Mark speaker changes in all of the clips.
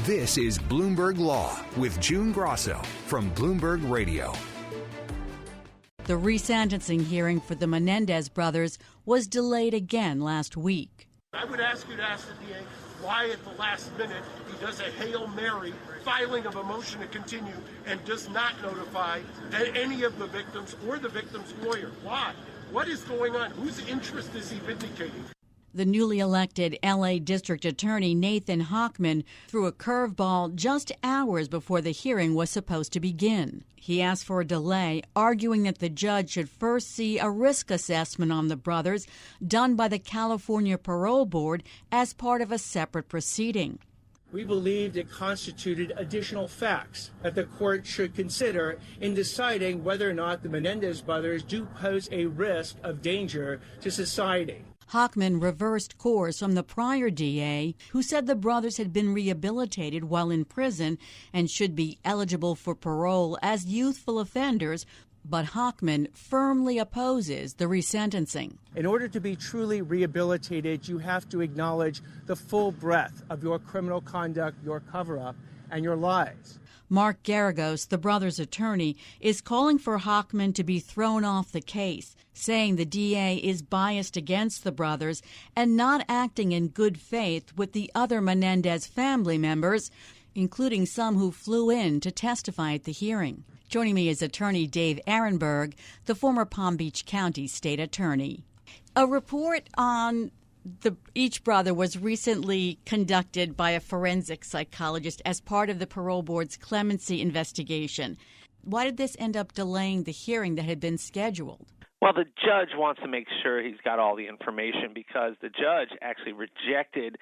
Speaker 1: This is Bloomberg Law with June Grasso from Bloomberg Radio.
Speaker 2: The resentencing hearing for the Menendez brothers was delayed again last week.
Speaker 3: I would ask you to ask the DA why at the last minute he does a Hail Mary filing of a motion to continue and does not notify any of the victims or the victim's lawyer. Why? What is going on? Whose interest is he vindicating?
Speaker 2: The newly elected L.A. District Attorney Nathan Hochman threw a curveball just hours before the hearing was supposed to begin. He asked for a delay, arguing that the judge should first see a risk assessment on the brothers done by the California Parole Board as part of a separate proceeding.
Speaker 4: We believed it constituted additional facts that the court should consider in deciding whether or not the Menendez brothers do pose a risk of danger to society.
Speaker 2: Hochman reversed course from the prior DA, who said the brothers had been rehabilitated while in prison and should be eligible for parole as youthful offenders, but Hochman firmly opposes the resentencing.
Speaker 4: In order to be truly rehabilitated, you have to acknowledge the full breadth of your criminal conduct, your cover-up, and your lies.
Speaker 2: Mark Garagos, the brothers' attorney, is calling for Hochman to be thrown off the case, saying the DA is biased against the brothers and not acting in good faith with the other Menendez family members, including some who flew in to testify at the hearing. Joining me is attorney Dave Aronberg, the former Palm Beach County state attorney. A report on each brother was recently conducted by a forensic psychologist as part of the parole board's clemency investigation. Why did this end up delaying the hearing that had been scheduled?
Speaker 5: Well, the judge wants to make sure he's got all the information because the judge actually rejected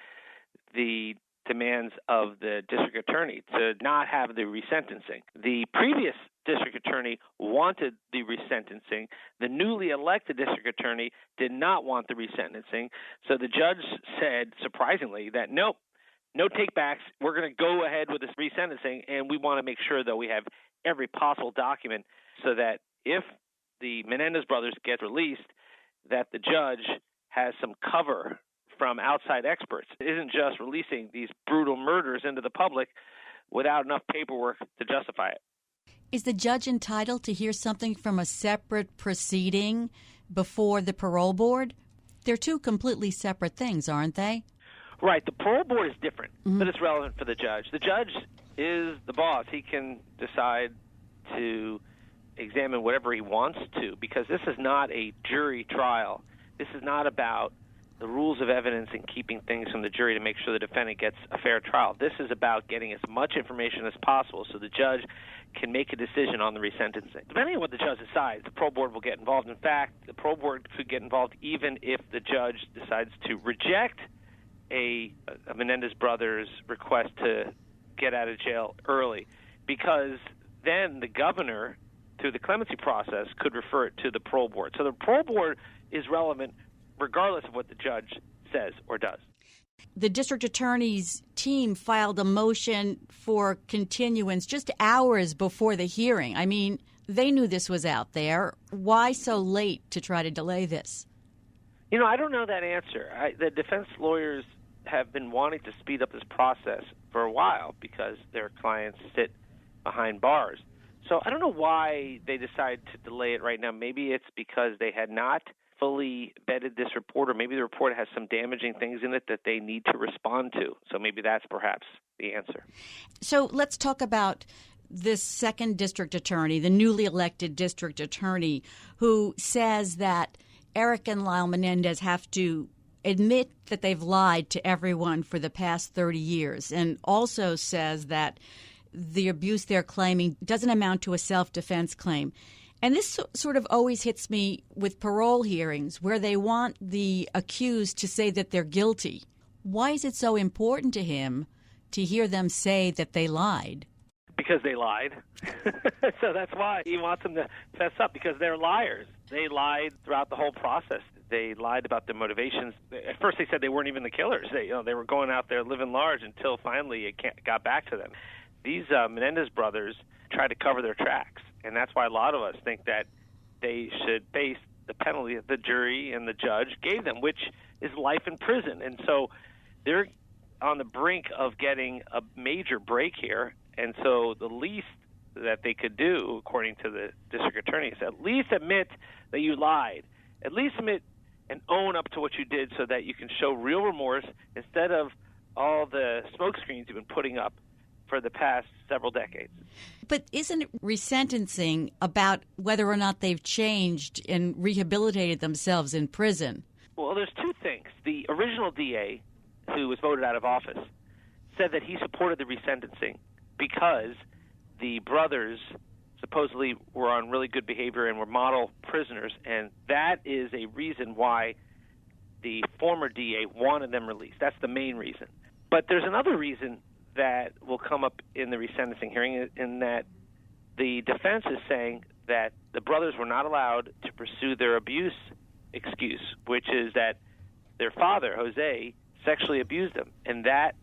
Speaker 5: the demands of the district attorney to not have the resentencing. The previous district attorney wanted the resentencing. The newly elected district attorney did not want the resentencing. So the judge said, surprisingly, that no takebacks. We're going to go ahead with this resentencing, and we want to make sure that we have every possible document so that if the Menendez brothers get released, that the judge has some cover from outside experts. It isn't just releasing these brutal murders into the public without enough paperwork to justify it.
Speaker 2: Is the judge entitled to hear something from a separate proceeding before the parole board? They're two completely separate things, aren't they?
Speaker 5: Right. The parole board is different, but it's relevant for the judge. The judge is the boss. He can decide to examine whatever he wants to because this is not a jury trial. This is not about the rules of evidence and keeping things from the jury to make sure the defendant gets a fair trial. This is about getting as much information as possible so the judge can make a decision on the resentencing. Depending on what the judge decides, the parole board will get involved. In fact, the parole board could get involved even if the judge decides to reject a Menendez brothers' request to get out of jail early, because then the governor, through the clemency process, could refer it to the parole board. So the parole board is relevant regardless of what the judge says or does.
Speaker 2: The district attorney's team filed a motion for continuance just hours before the hearing. I mean, they knew this was out there. Why so late to try to delay this?
Speaker 5: You know, I don't know that answer. The defense lawyers have been wanting to speed up this process for a while because their clients sit behind bars. So I don't know why they decided to delay it right now. Maybe it's because they had not fully vetted this report, or maybe the report has some damaging things in it that they need to respond to. So maybe that's perhaps the answer.
Speaker 2: So let's talk about this second district attorney, the newly elected district attorney, who says that Eric and Lyle Menendez have to admit that they've lied to everyone for the past 30 years, and also says that the abuse they're claiming doesn't amount to a self-defense claim. And this sort of always hits me with parole hearings where they want the accused to say that they're guilty. Why is it so important to him to hear them say that they lied?
Speaker 5: Because they lied. So that's why he wants them to fess up, because they're liars. They lied throughout the whole process. They lied about their motivations. At first they said they weren't even the killers. They were going out there living large until finally it got back to them. These Menendez brothers tried to cover their tracks. And that's why a lot of us think that they should face the penalty that the jury and the judge gave them, which is life in prison. And so they're on the brink of getting a major break here, and so the least that they could do, according to the district attorney, is at least admit that you lied. At least admit and own up to what you did so that you can show real remorse instead of all the smokescreens you've been putting up for the past several decades.
Speaker 2: But isn't resentencing about whether or not they've changed and rehabilitated themselves in prison?
Speaker 5: Well, there's two things. The original DA, who was voted out of office, said that he supported the resentencing because the brothers supposedly were on really good behavior and were model prisoners, and that is a reason why the former DA wanted them released. That's the main reason. But there's another reason that will come up in the resentencing hearing, in that the defense is saying that the brothers were not allowed to pursue their abuse excuse, which is that their father, Jose, sexually abused them, and that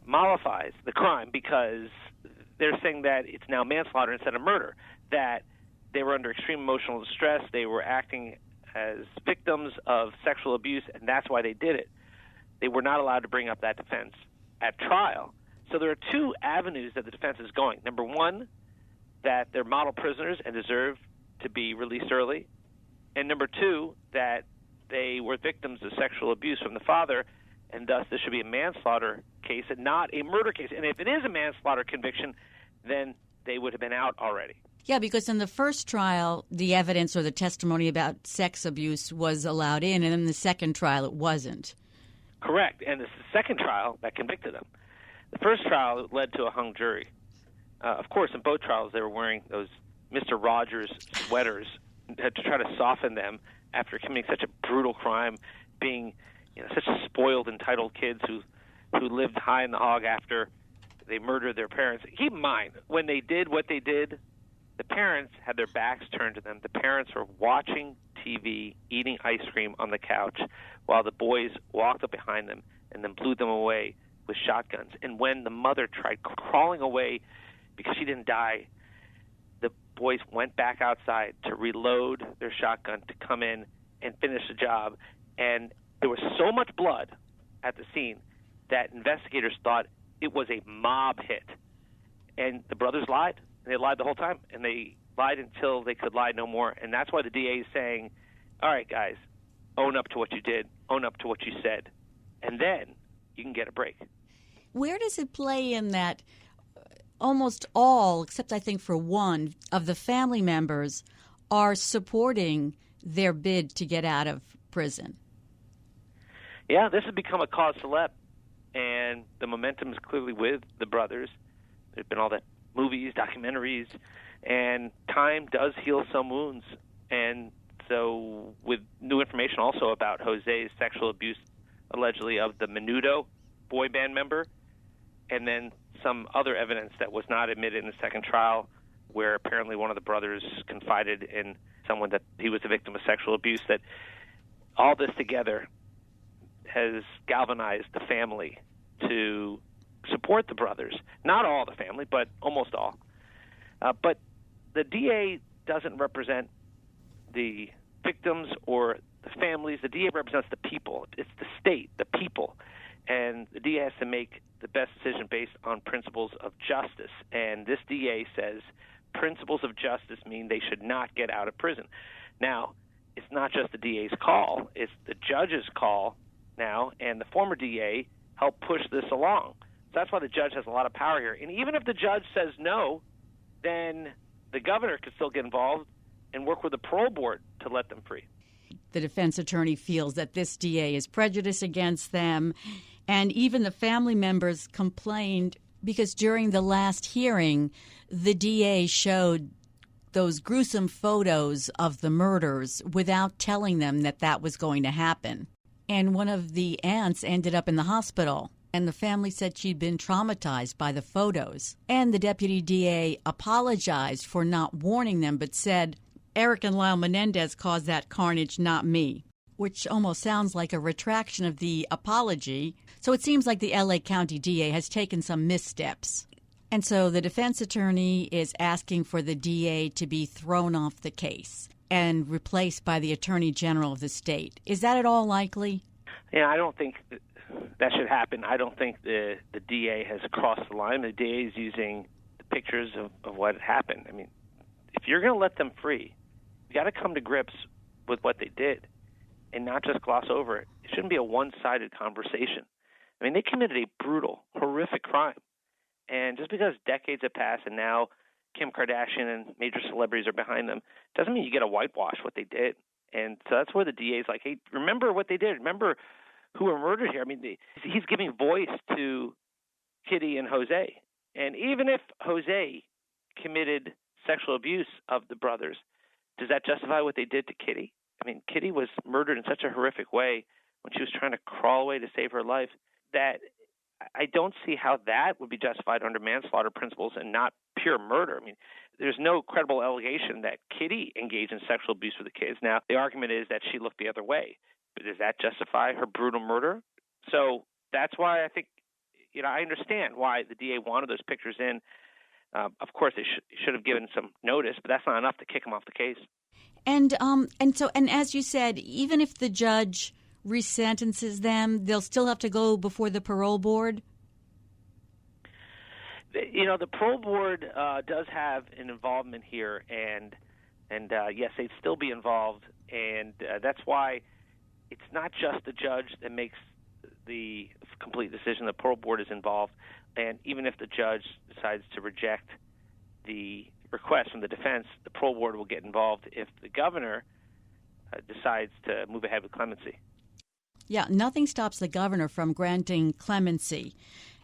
Speaker 5: mollifies the crime because they're saying that it's now manslaughter instead of murder, that they were under extreme emotional distress, they were acting as victims of sexual abuse, and that's why they did it. They were not allowed to bring up that defense at trial. So there are two avenues that the defense is going. Number one, that they're model prisoners and deserve to be released early. And number two, that they were victims of sexual abuse from the father, and thus this should be a manslaughter case and not a murder case. And if it is a manslaughter conviction, then they would have been out already.
Speaker 2: Yeah, because in the first trial, the evidence or the testimony about sex abuse was allowed in, and in the second trial, it wasn't.
Speaker 5: Correct. And it's the second trial that convicted them. The first trial led to a hung jury. Of course, in both trials, they were wearing those Mr. Rogers sweaters to try to soften them after committing such a brutal crime, being such a spoiled, entitled kids who lived high in the hog after they murdered their parents. Keep in mind, when they did what they did, the parents had their backs turned to them. The parents were watching TV, eating ice cream on the couch, while the boys walked up behind them and then blew them away with shotguns. And when the mother tried crawling away because she didn't die, the boys went back outside to reload their shotgun to come in and finish the job. And there was so much blood at the scene that investigators thought it was a mob hit. And the brothers lied. And they lied the whole time. And they lied until they could lie no more. And that's why the DA is saying, all right, guys, own up to what you did. Own up to what you said. And then you can get a break.
Speaker 2: Where does it play in that almost all, except I think for one, of the family members are supporting their bid to get out of prison?
Speaker 5: Yeah, this has become a cause célèbre, and the momentum is clearly with the brothers. There's been all the movies, documentaries, and time does heal some wounds. And so with new information also about Jose's sexual abuse, allegedly, of the Menudo boy band member, and then some other evidence that was not admitted in the second trial, where apparently one of the brothers confided in someone that he was a victim of sexual abuse, that all this together has galvanized the family to support the brothers. Not all the family, but almost all. But the DA doesn't represent the victims or the families. The DA represents the people. It's the state, the people. And the DA has to make the best decision based on principles of justice. And this DA says principles of justice mean they should not get out of prison. Now, it's not just the DA's call. It's the judge's call now, and the former DA helped push this along. So that's why the judge has a lot of power here. And even if the judge says no, then the governor could still get involved and work with the parole board to let them free.
Speaker 2: The defense attorney feels that this DA is prejudiced against them, and even the family members complained because during the last hearing, the DA showed those gruesome photos of the murders without telling them that that was going to happen. And one of the aunts ended up in the hospital, and the family said she'd been traumatized by the photos. And the deputy DA apologized for not warning them, but said, Eric and Lyle Menendez caused that carnage, not me, which almost sounds like a retraction of the apology. So it seems like the L.A. County DA has taken some missteps. And so the defense attorney is asking for the DA to be thrown off the case and replaced by the attorney general of the state. Is that at all likely?
Speaker 5: Yeah, I don't think that should happen. I don't think the DA has crossed the line. The DA is using the pictures of what happened. I mean, if you're going to let them free, you got to come to grips with what they did and not just gloss over it. It shouldn't be a one-sided conversation. I mean, they committed a brutal, horrific crime. And just because decades have passed and now Kim Kardashian and major celebrities are behind them doesn't mean you get to whitewash what they did. And so that's where the DA is like, hey, remember what they did. Remember who were murdered here. I mean, he's giving voice to Kitty and Jose. And even if Jose committed sexual abuse of the brothers, does that justify what they did to Kitty? I mean, Kitty was murdered in such a horrific way when she was trying to crawl away to save her life that I don't see how that would be justified under manslaughter principles and not pure murder. I mean, there's no credible allegation that Kitty engaged in sexual abuse with the kids. Now, the argument is that she looked the other way. But does that justify her brutal murder? So that's why I think, I understand why the DA wanted those pictures in. Of course, they should have given some notice, but that's not enough to kick them off the case.
Speaker 2: And as you said, even if the judge resentences them, they'll still have to go before the parole board?
Speaker 5: The parole board does have an involvement here, and yes, they'd still be involved, and that's why it's not just the judge that makes the complete decision. The parole board is involved, and even if the judge decides to reject the request from the defense, the parole board will get involved if the governor decides to move ahead with clemency.
Speaker 2: Yeah, nothing stops the governor from granting clemency.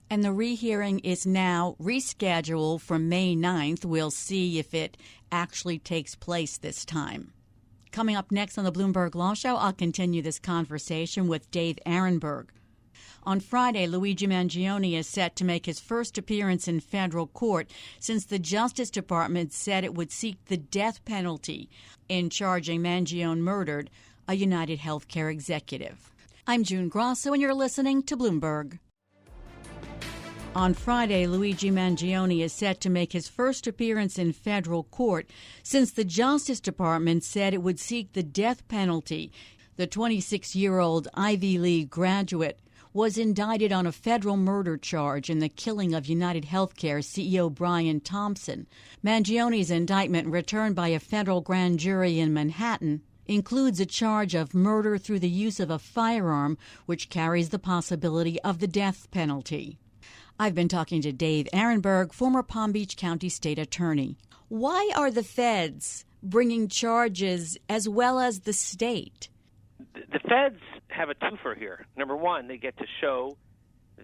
Speaker 2: And the rehearing is now rescheduled for May 9th. We'll see if it actually takes place this time. Coming up next on the Bloomberg Law Show, I'll continue this conversation with Dave Aronberg. On Friday, Luigi Mangione is set to make his first appearance in federal court since the Justice Department said it would seek the death penalty in charging Mangione murdered a United Healthcare executive. I'm June Grasso, and you're listening to Bloomberg. On Friday, Luigi Mangione is set to make his first appearance in federal court since the Justice Department said it would seek the death penalty. The 26-year-old Ivy League graduate was indicted on a federal murder charge in the killing of United Healthcare CEO Brian Thompson. Mangione's indictment, returned by a federal grand jury in Manhattan, includes a charge of murder through the use of a firearm, which carries the possibility of the death penalty. I've been talking to Dave Aronberg, former Palm Beach County State Attorney. Why are the feds bringing charges as well as the state?
Speaker 5: The feds have a twofer here. Number one, they get to show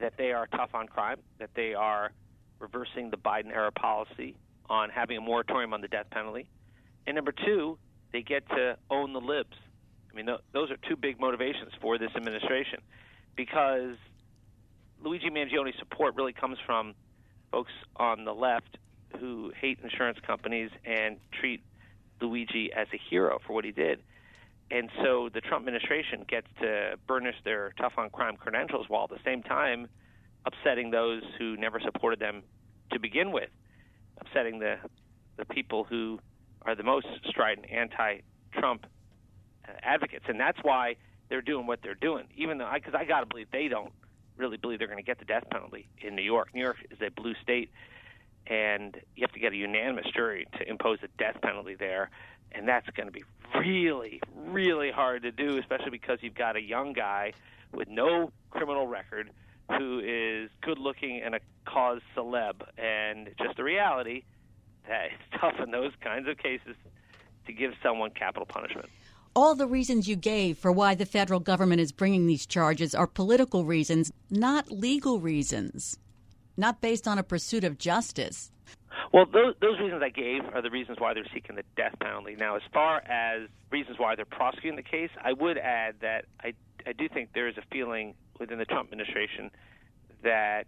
Speaker 5: that they are tough on crime, that they are reversing the Biden-era policy on having a moratorium on the death penalty. And number two, they get to own the libs. I mean, those are two big motivations for this administration, because Luigi Mangione's support really comes from folks on the left who hate insurance companies and treat Luigi as a hero for what he did. And so the Trump administration gets to burnish their tough-on-crime credentials while at the same time upsetting those who never supported them to begin with, upsetting the people who are the most strident anti-Trump advocates. And that's why they're doing what they're doing, even though because I got to believe they don't really believe they're going to get the death penalty in New York. New York is a blue state, and you have to get a unanimous jury to impose a death penalty there, and that's going to be really, really hard to do, especially because you've got a young guy with no criminal record who is good-looking and a cause celeb, and just the reality that it's tough in those kinds of cases to give someone capital punishment.
Speaker 2: All the reasons you gave for why the federal government is bringing these charges are political reasons, not legal reasons, not based on a pursuit of justice.
Speaker 5: Well, those reasons I gave are the reasons why they're seeking the death penalty. Now, as far as reasons why they're prosecuting the case, I would add that I do think there is a feeling within the Trump administration that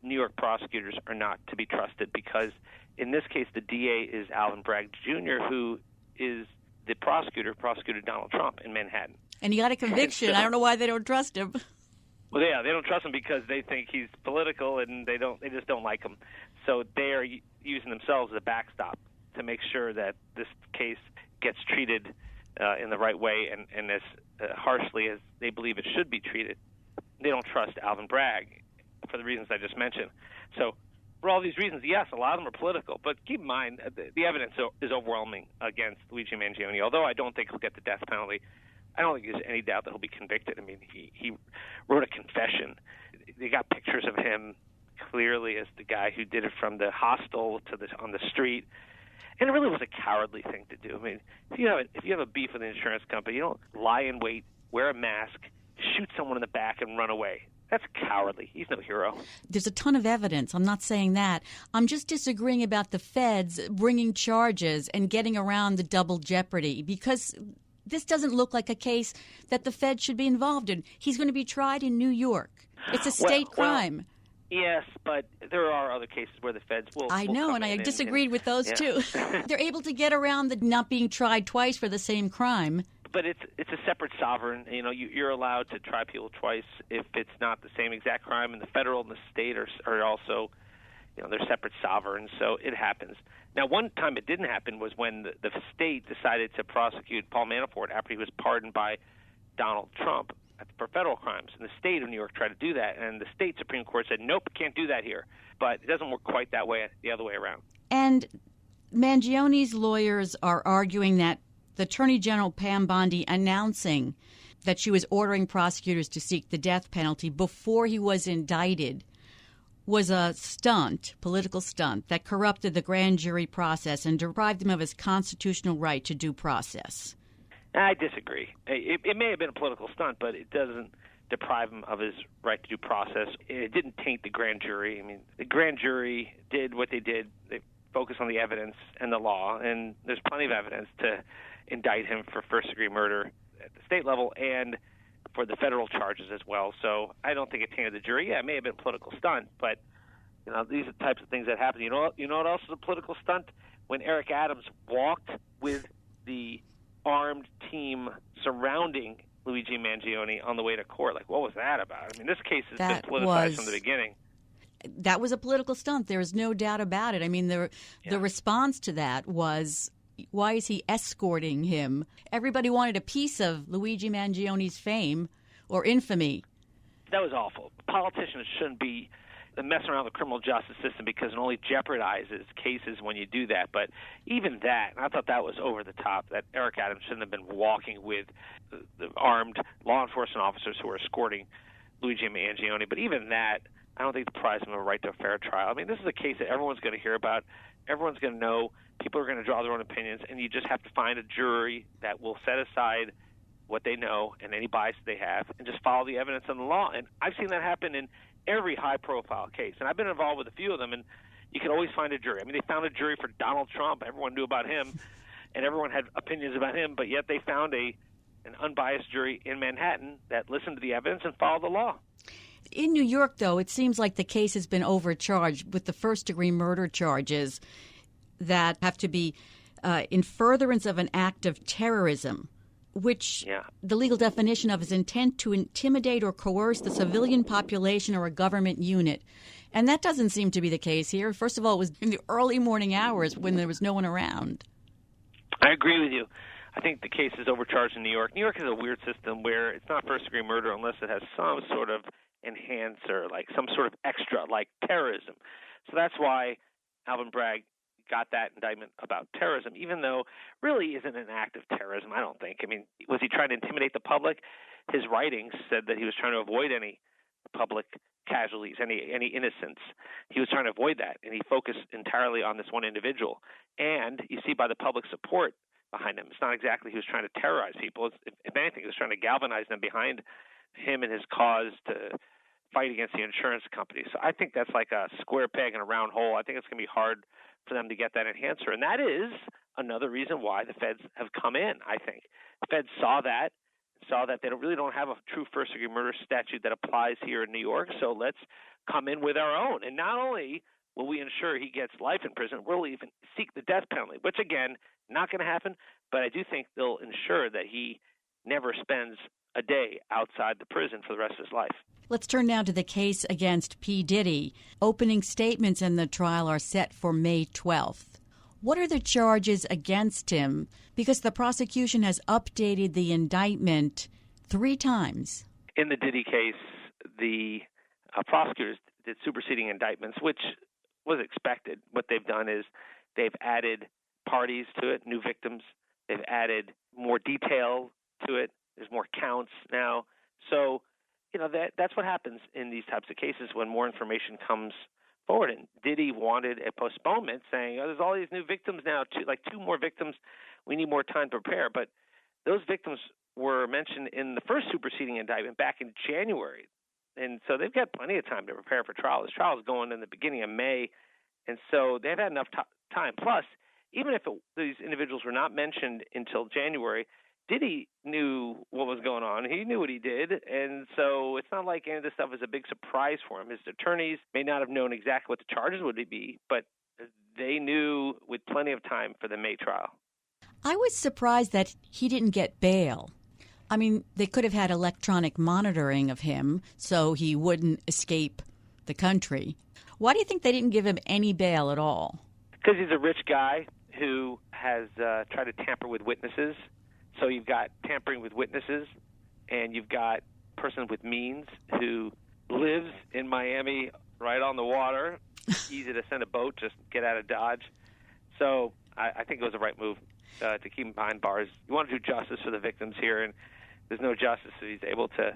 Speaker 5: New York prosecutors are not to be trusted, because in this case, the DA is Alvin Bragg Jr., who is the prosecutor prosecuted Donald Trump in Manhattan.
Speaker 2: And he got a conviction. So, I don't know why they don't trust him.
Speaker 5: Well, yeah, they don't trust him because they think he's political, and they just don't like him. So they are using themselves as a backstop to make sure that this case gets treated in the right way and as harshly as they believe it should be treated. they don't trust Alvin Bragg for the reasons I just mentioned. So for all these reasons, yes, a lot of them are political. But keep in mind, the evidence is overwhelming against Luigi Mangione. Although I don't think he'll get the death penalty, I don't think there's any doubt that he'll be convicted. I mean, he wrote a confession. They got pictures of him clearly as the guy who did it from the hostel to on the street. And it really was a cowardly thing to do. I mean, if you have a beef with an insurance company, you don't lie in wait, wear a mask, shoot someone in the back, and run away. That's cowardly. He's no hero.
Speaker 2: There's a ton of evidence. I'm not saying that. I'm just disagreeing about the feds bringing charges and getting around the double jeopardy, because this doesn't look like a case that the feds should be involved in. He's going to be tried in New York. It's a state crime.
Speaker 5: Yes, but there are other cases where the feds will.
Speaker 2: I know, and I disagreed with those too. They're able to get around the not being tried twice for the same crime.
Speaker 5: But it's a separate sovereign. You know, you're allowed to try people twice if it's not the same exact crime. And the federal and the state are also, they're separate sovereigns. So it happens. Now, one time it didn't happen was when the state decided to prosecute Paul Manafort after he was pardoned by Donald Trump for federal crimes. And the state of New York tried to do that, and the state Supreme Court said, nope, can't do that here. But it doesn't work quite that way, the other way around.
Speaker 2: And Mangione's lawyers are arguing that the Attorney General Pam Bondi announcing that she was ordering prosecutors to seek the death penalty before he was indicted was a stunt, political stunt, that corrupted the grand jury process and deprived him of his constitutional right to due process.
Speaker 5: I disagree. It may have been a political stunt, but it doesn't deprive him of his right to due process. It didn't taint the grand jury. I mean, the grand jury did what they did. They focused on the evidence and the law, and there's plenty of evidence to indict him for first-degree murder at the state level and for the federal charges as well. So I don't think it tainted the jury. Yeah, it may have been a political stunt, but these are the types of things that happen. You know what else is a political stunt? When Eric Adams walked with the armed team surrounding Luigi Mangione on the way to court. Like, what was that about? I mean, this case has been politicized from the beginning.
Speaker 2: That was a political stunt. There is no doubt about it. I mean, the response to that was, why is he escorting him? Everybody wanted a piece of Luigi Mangione's fame or infamy.
Speaker 5: That was awful. Politicians shouldn't be messing around with the criminal justice system because it only jeopardizes cases when you do that. But even that, and I thought that was over the top, that Eric Adams shouldn't have been walking with the armed law enforcement officers who were escorting Luigi Mangione. But even that, I don't think deprives him of a right to a fair trial. I mean, this is a case that everyone's going to hear about. Everyone's going to know. People are going to draw their own opinions, and you just have to find a jury that will set aside what they know and any bias they have and just follow the evidence and the law. And I've seen that happen in every high-profile case, and I've been involved with a few of them, and you can always find a jury. I mean, they found a jury for Donald Trump. Everyone knew about him, and everyone had opinions about him, but yet they found an unbiased jury in Manhattan that listened to the evidence and followed the law.
Speaker 2: In New York, though, it seems like the case has been overcharged with the first-degree murder charges that have to be in furtherance of an act of terrorism, which the legal definition of is intent to intimidate or coerce the civilian population or a government unit. And that doesn't seem to be the case here. First of all, it was in the early morning hours when there was no one around.
Speaker 5: I agree with you. I think the case is overcharged in New York. New York is a weird system where it's not first-degree murder unless it has some sort of enhancer, like some sort of extra, like terrorism. So that's why Alvin Bragg got that indictment about terrorism, even though really isn't an act of terrorism, I don't think. I mean, was he trying to intimidate the public? His writings said that he was trying to avoid any public casualties, any innocents. He was trying to avoid that, and he focused entirely on this one individual. And you see by the public support behind him, it's not exactly he was trying to terrorize people. If anything, he was trying to galvanize them behind him and his cause to fight against the insurance companies. So I think that's like a square peg in a round hole. I think it's going to be hard for them to get that enhancer. And that is another reason why the feds have come in, I think. The feds saw that they really don't have a true first-degree murder statute that applies here in New York, so let's come in with our own. And not only will we ensure he gets life in prison, we'll even seek the death penalty, which, again, not going to happen, but I do think they'll ensure that he never spends a day outside the prison for the rest of his life.
Speaker 2: Let's turn now to the case against P. Diddy. Opening statements in the trial are set for May 12th. What are the charges against him? Because the prosecution has updated the indictment 3 times.
Speaker 5: In the Diddy case, the prosecutors did superseding indictments, which was expected. What they've done is they've added parties to it, new victims. They've added more detail to it. There's more counts now. So, that's what happens in these types of cases when more information comes forward. And Diddy wanted a postponement, saying, there's all these new victims now, two more victims. We need more time to prepare. But those victims were mentioned in the first superseding indictment back in January. And so they've got plenty of time to prepare for trial. This trial is going in the beginning of May. And so they've had enough time. Plus, even if these individuals were not mentioned until January, Diddy knew what was going on. He knew what he did. And so it's not like any of this stuff is a big surprise for him. His attorneys may not have known exactly what the charges would be, but they knew with plenty of time for the May trial.
Speaker 2: I was surprised that he didn't get bail. I mean, they could have had electronic monitoring of him so he wouldn't escape the country. Why do you think they didn't give him any bail at all?
Speaker 5: Because he's a rich guy who has tried to tamper with witnesses. So you've got tampering with witnesses, and you've got a person with means who lives in Miami right on the water. Easy to send a boat, just get out of Dodge. So I think it was the right move to keep him behind bars. You want to do justice for the victims here, and there's no justice if he's able to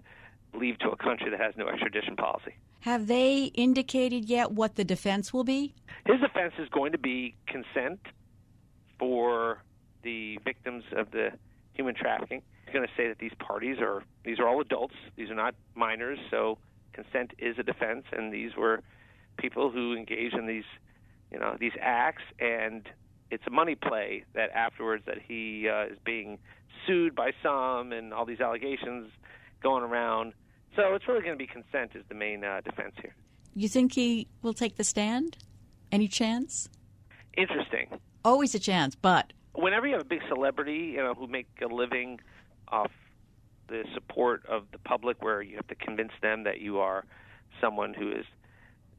Speaker 5: leave to a country that has no extradition policy.
Speaker 2: Have they indicated yet what the defense will be?
Speaker 5: His defense is going to be consent for the victims of the human trafficking. He's going to say that these are all adults. These are not minors, so consent is a defense, and these were people who engaged in these acts, and it's a money play that afterwards that he is being sued by some and all these allegations going around. So it's really going to be consent is the main defense here.
Speaker 2: You think he will take the stand? Any chance?
Speaker 5: Interesting.
Speaker 2: Always a chance, but
Speaker 5: whenever you have a big celebrity, who make a living off the support of the public, where you have to convince them that you are someone who is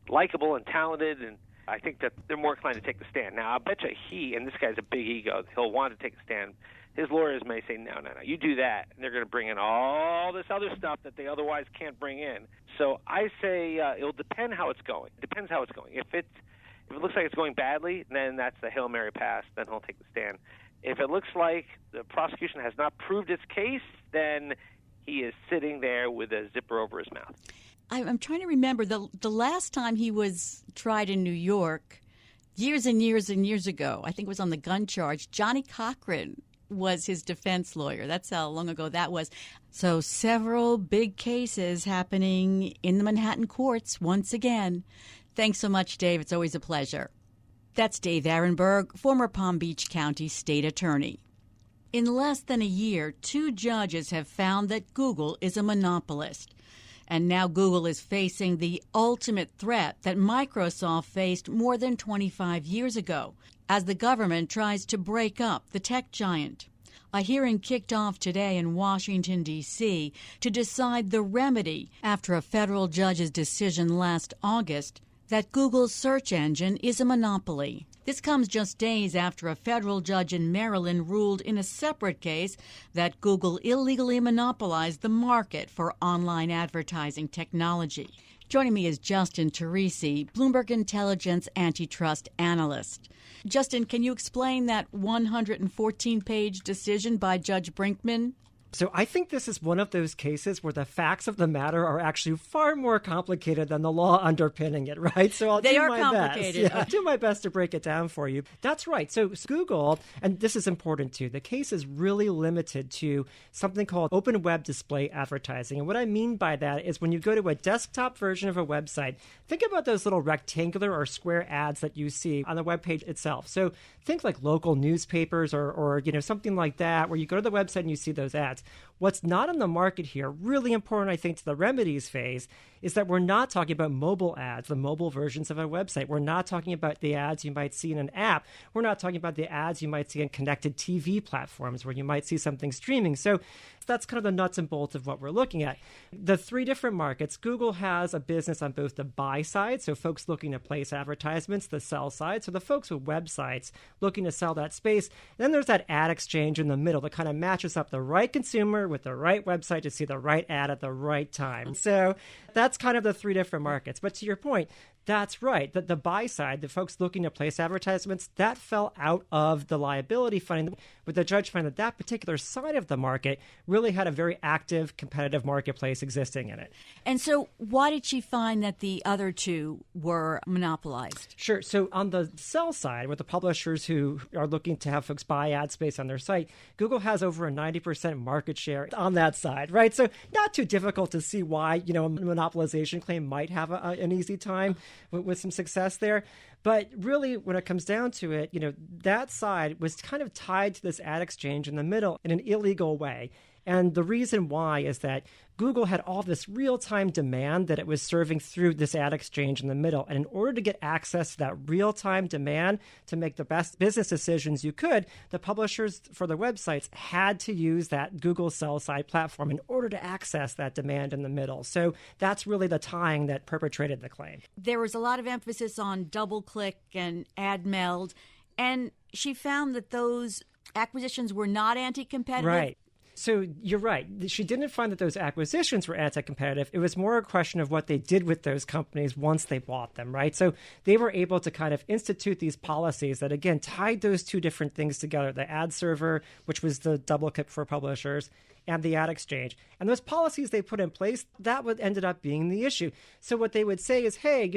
Speaker 5: likable and talented, and I think that they're more inclined to take the stand. Now, I bet you and this guy's a big ego, he'll want to take a stand. His lawyers may say, no, you do that, and they're going to bring in all this other stuff that they otherwise can't bring in. So I say it'll depend how it's going. It depends how it's going. If it looks like it's going badly, then that's the Hail Mary pass. Then he'll take the stand. If it looks like the prosecution has not proved its case, then he is sitting there with a zipper over his mouth.
Speaker 2: I'm trying to remember the last time he was tried in New York, years and years and years ago. I think it was on the gun charge. Johnny Cochran was his defense lawyer. That's how long ago that was. So several big cases happening in the Manhattan courts once again. Thanks so much, Dave. It's always a pleasure. That's Dave Aronberg, former Palm Beach County State Attorney. In less than a year, 2 judges have found that Google is a monopolist. And now Google is facing the ultimate threat that Microsoft faced more than 25 years ago, as the government tries to break up the tech giant. A hearing kicked off today in Washington, D.C. to decide the remedy after a federal judge's decision last August that Google's search engine is a monopoly. This comes just days after a federal judge in Maryland ruled in a separate case that Google illegally monopolized the market for online advertising technology. Joining me is Justin Teresi, Bloomberg Intelligence antitrust analyst. Justin, can you explain that 114-page decision by Judge Brinkman?
Speaker 6: So I think this is one of those cases where the facts of the matter are actually far more complicated than the law underpinning it, right? So I'll do my best. Yeah, I'll do my best to break it down for you. That's right. So Google, and this is important too, the case is really limited to something called open web display advertising. And what I mean by that is when you go to a desktop version of a website, think about those little rectangular or square ads that you see on the web page itself. So think like local newspapers or something like that, where you go to the website and you see those ads. What's not on the market here, really important, I think, to the remedies phase, is that we're not talking about mobile ads, the mobile versions of a website. We're not talking about the ads you might see in an app. We're not talking about the ads you might see in connected TV platforms where you might see something streaming. So that's kind of the nuts and bolts of what we're looking at. The 3 different markets, Google has a business on both the buy side, so folks looking to place advertisements, the sell side, so the folks with websites looking to sell that space. Then there's that ad exchange in the middle that kind of matches up the right consumer consumer with the right website to see the right ad at the right time. So that's kind of the three different markets. But to your point, that's right. The buy side, the folks looking to place advertisements, that fell out of the liability finding, with the judge finding that that particular side of the market really had a very active, competitive marketplace existing in it.
Speaker 2: And so why did she find that the other two were monopolized?
Speaker 6: Sure. So on the sell side, with the publishers who are looking to have folks buy ad space on their site, Google has over a 90% market share on that side, right? So not too difficult to see why, a monopolization claim might have an easy time with some success there. But really, when it comes down to it, that side was kind of tied to this ad exchange in the middle in an illegal way. And the reason why is that Google had all this real-time demand that it was serving through this ad exchange in the middle. And in order to get access to that real-time demand to make the best business decisions you could, the publishers for the websites had to use that Google sell-side platform in order to access that demand in the middle. So that's really the tying that perpetrated the claim.
Speaker 2: There was a lot of emphasis on double-click and ad meld, and she found that those acquisitions were not anti-competitive.
Speaker 6: Right. So you're right. She didn't find that those acquisitions were anti-competitive. It was more a question of what they did with those companies once they bought them, right? So they were able to kind of institute these policies that, again, tied those two different things together, the ad server, which was the double click for publishers, and the ad exchange. And those policies they put in place, that would ended up being the issue. So what they would say is, hey,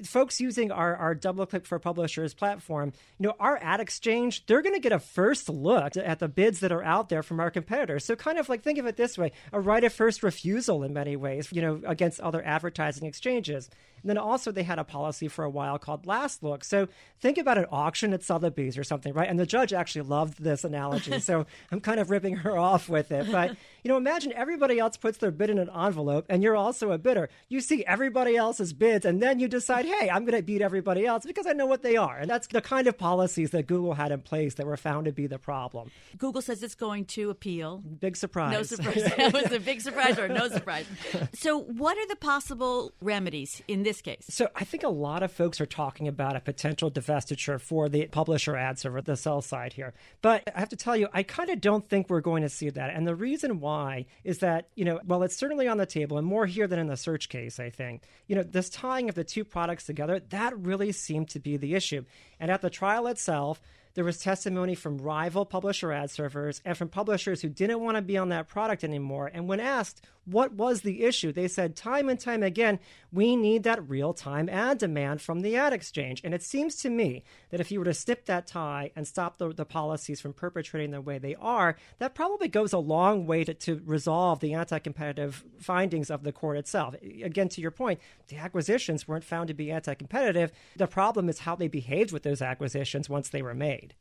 Speaker 6: folks using our double click for publishers platform, our ad exchange, they're going to get a first look at the bids that are out there from our competitors. So kind of like, think of it this way, a right of first refusal in many ways, against other advertising exchanges. And then also they had a policy for a while called last look. So think about an auction at Sotheby's or something, right? And the judge actually loved this analogy. So I'm kind of ripping her off with it. But, imagine everybody else puts their bid in an envelope and you're also a bidder. You see everybody else's bids and then you decide, hey, I'm going to beat everybody else because I know what they are. And that's the kind of policies that Google had in place that were found to be the problem.
Speaker 2: Google says it's going to appeal.
Speaker 6: Big surprise.
Speaker 2: No surprise. That was a big surprise or no surprise. So what are the possible remedies in this case?
Speaker 6: So I think a lot of folks are talking about a potential divestiture for the publisher ad server, the sell side here. But I have to tell you, I kind of don't think we're going to see that. And the reason why is that, while it's certainly on the table and more here than in the search case, I think, this tying of the two products together, that really seemed to be the issue. And at the trial itself, there was testimony from rival publisher ad servers and from publishers who didn't want to be on that product anymore. And when asked what was the issue, they said time and time again, we need that real-time ad demand from the ad exchange. And it seems to me that if you were to snip that tie and stop the policies from perpetrating the way they are, that probably goes a long way to resolve the anti-competitive findings of the court itself. Again, to your point, the acquisitions weren't found to be anti-competitive. The problem is how they behaved with those acquisitions once they were made.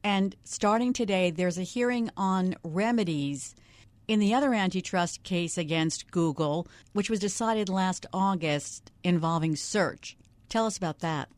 Speaker 2: And starting today, there's a hearing on remedies in the other antitrust case against Google, which was decided last August involving search. Tell us about that.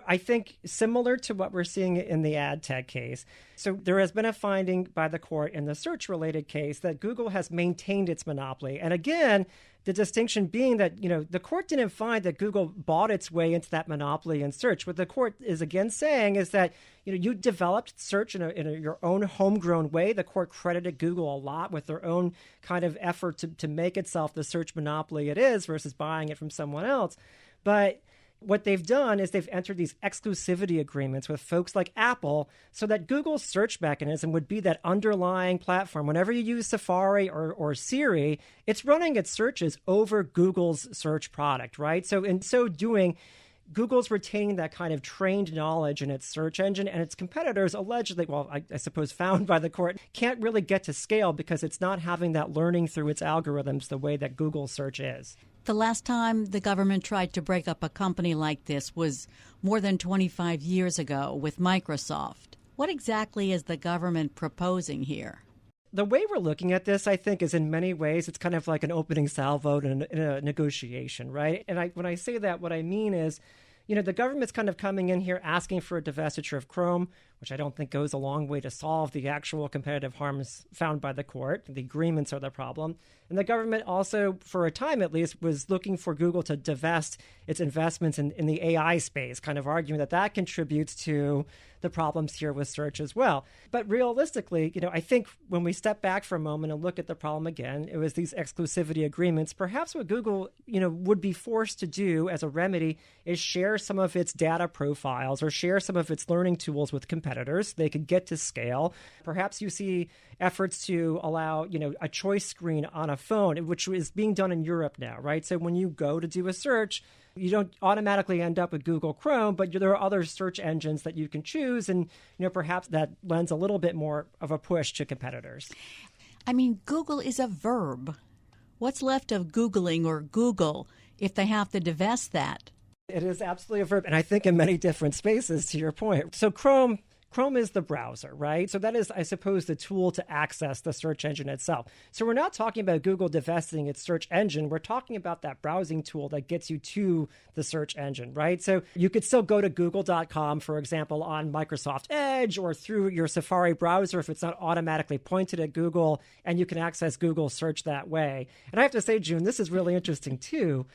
Speaker 6: I think similar to what we're seeing in the ad tech case. So there has been a finding by the court in the search-related case that Google has maintained its monopoly. And again, the distinction being that, the court didn't find that Google bought its way into that monopoly in search. What the court is again saying is that, you developed search in your own homegrown way. The court credited Google a lot with their own kind of effort to make itself the search monopoly it is versus buying it from someone else. But what they've done is they've entered these exclusivity agreements with folks like Apple so that Google's search mechanism would be that underlying platform. Whenever you use Safari or Siri, it's running its searches over Google's search product, right? So in so doing, Google's retaining that kind of trained knowledge in its search engine, and its competitors allegedly, I suppose found by the court, can't really get to scale because it's not having that learning through its algorithms the way that Google search is.
Speaker 2: The last time the government tried to break up a company like this was more than 25 years ago with Microsoft. What exactly is the government proposing here?
Speaker 6: The way we're looking at this, I think, is in many ways, it's kind of like an opening salvo in a negotiation, right? And when I say that, what I mean is, the government's kind of coming in here asking for a divestiture of Chrome, which I don't think goes a long way to solve the actual competitive harms found by the court. The agreements are the problem. And the government also, for a time at least, was looking for Google to divest its investments in the AI space, kind of arguing that that contributes to the problems here with search as well. But realistically, I think when we step back for a moment and look at the problem again, it was these exclusivity agreements. Perhaps what Google, would be forced to do as a remedy is share some of its data profiles or share some of its learning tools with competitors. They could get to scale. Perhaps you see efforts to allow, a choice screen on a phone, which is being done in Europe now, right? So when you go to do a search, you don't automatically end up with Google Chrome, but there are other search engines that you can choose. And, perhaps that lends a little bit more of a push to competitors.
Speaker 2: I mean, Google is a verb. What's left of Googling or Google if they have to divest that?
Speaker 6: It is absolutely a verb. And I think in many different spaces, to your point. So Chrome is the browser, right? So that is, I suppose, the tool to access the search engine itself. So we're not talking about Google divesting its search engine. We're talking about that browsing tool that gets you to the search engine, right? So you could still go to google.com, for example, on Microsoft Edge or through your Safari browser if it's not automatically pointed at Google, and you can access Google search that way. And I have to say, June, this is really interesting too.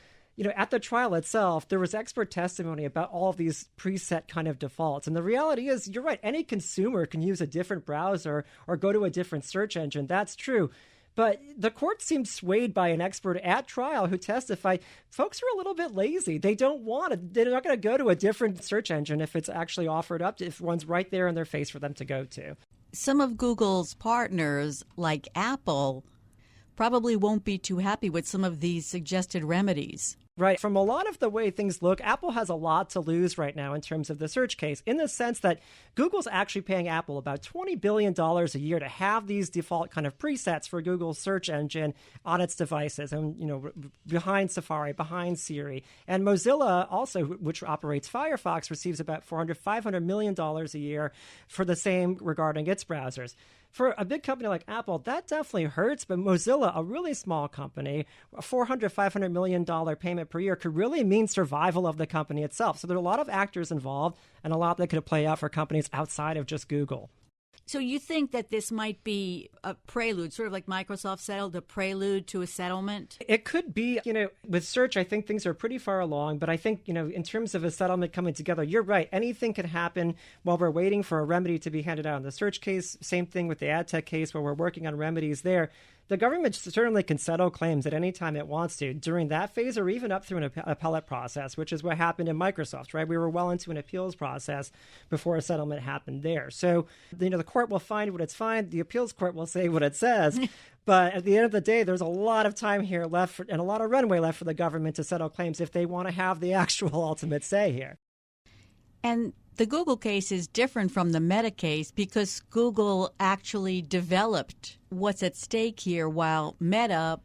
Speaker 6: At the trial itself, there was expert testimony about all of these preset kind of defaults. And the reality is, you're right, any consumer can use a different browser or go to a different search engine. That's true. But the court seemed swayed by an expert at trial who testified folks are a little bit lazy. They don't want it. They're not going to go to a different search engine if it's actually offered up, if one's right there in their face for them to go to.
Speaker 2: Some of Google's partners, like Apple, probably won't be too happy with some of these suggested remedies.
Speaker 6: Right. From a lot of the way things look, Apple has a lot to lose right now in terms of the search case, in the sense that Google's actually paying Apple about $20 billion a year to have these default kind of presets for Google's search engine on its devices and, behind Safari, behind Siri. And Mozilla also, which operates Firefox, receives about $500 million a year for the same regarding its browsers. For a big company like Apple, that definitely hurts, but Mozilla, a really small company, a $500 million payment per year could really mean survival of the company itself. So there are a lot of actors involved and a lot that could play out for companies outside of just Google.
Speaker 2: So you think that this might be a prelude, sort of like Microsoft settled, a prelude to a settlement?
Speaker 6: It could be. With search, I think things are pretty far along. But I think, in terms of a settlement coming together, you're right. Anything can happen while we're waiting for a remedy to be handed out in the search case. Same thing with the ad tech case where we're working on remedies there. The government certainly can settle claims at any time it wants to during that phase or even up through an appellate process, which is what happened in Microsoft, right? We were well into an appeals process before a settlement happened there. So, the court will find what it's fined. The appeals court will say what it says. But at the end of the day, there's a lot of time here left and a lot of runway left for the government to settle claims if they want to have the actual ultimate say here.
Speaker 2: And the Google case is different from the Meta case because Google actually developed what's at stake here while Meta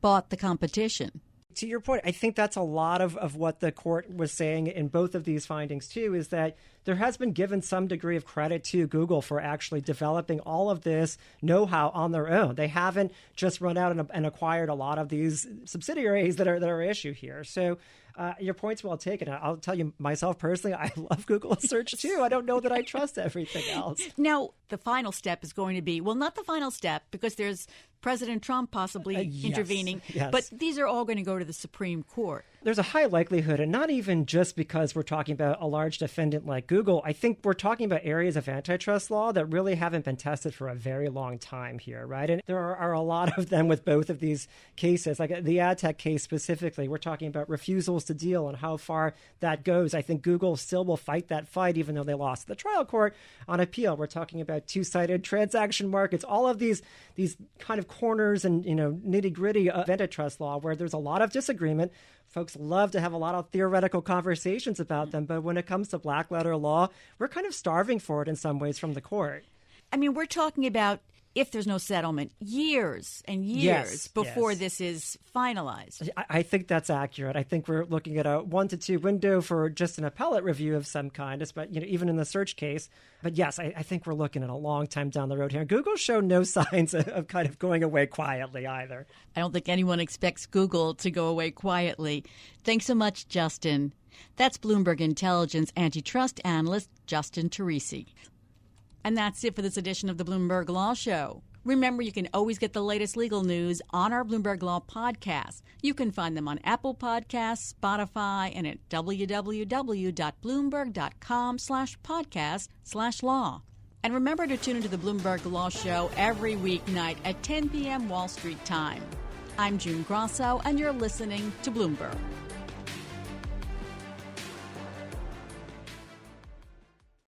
Speaker 2: bought the competition.
Speaker 6: To your point, I think that's a lot of what the court was saying in both of these findings, too, is that there has been given some degree of credit to Google for actually developing all of this know-how on their own. They haven't just run out and acquired a lot of these subsidiaries that are at issue here. So your point's well taken. I'll tell you myself personally, I love Google search, too. I don't know that I trust everything else.
Speaker 2: Now, the final step is going to be, well, not the final step, because there's President Trump possibly intervening.
Speaker 6: Yes.
Speaker 2: But these are all going to go to the Supreme Court.
Speaker 6: There's a high likelihood, and not even just because we're talking about a large defendant like Google. I think we're talking about areas of antitrust law that really haven't been tested for a very long time here, right? And there are a lot of them with both of these cases. Like the ad tech case specifically, we're talking about refusals to deal and how far that goes. I think Google still will fight that fight, even though they lost the trial court on appeal. We're talking about two-sided transaction markets, all of these kind of corners and nitty-gritty of antitrust law where there's a lot of disagreement. Folks love to have a lot of theoretical conversations about them, but when it comes to black letter law, we're kind of starving for it in some ways from the court.
Speaker 2: I mean, we're talking about, if there's no settlement, years and years before this is finalized.
Speaker 6: I think that's accurate. I think we're looking at a 1 to 2 window for just an appellate review of some kind, but even in the search case. But yes, I think we're looking at a long time down the road here. Google showed no signs of kind of going away quietly either.
Speaker 2: I don't think anyone expects Google to go away quietly. Thanks so much, Justin. That's Bloomberg Intelligence antitrust analyst Justin Teresi. And that's it for this edition of the Bloomberg Law Show. Remember, you can always get the latest legal news on our Bloomberg Law podcast. You can find them on Apple Podcasts, Spotify, and at www.bloomberg.com/podcast/law. And remember to tune into the Bloomberg Law Show every weeknight at 10 p.m. Wall Street time. I'm June Grasso, and you're listening to Bloomberg.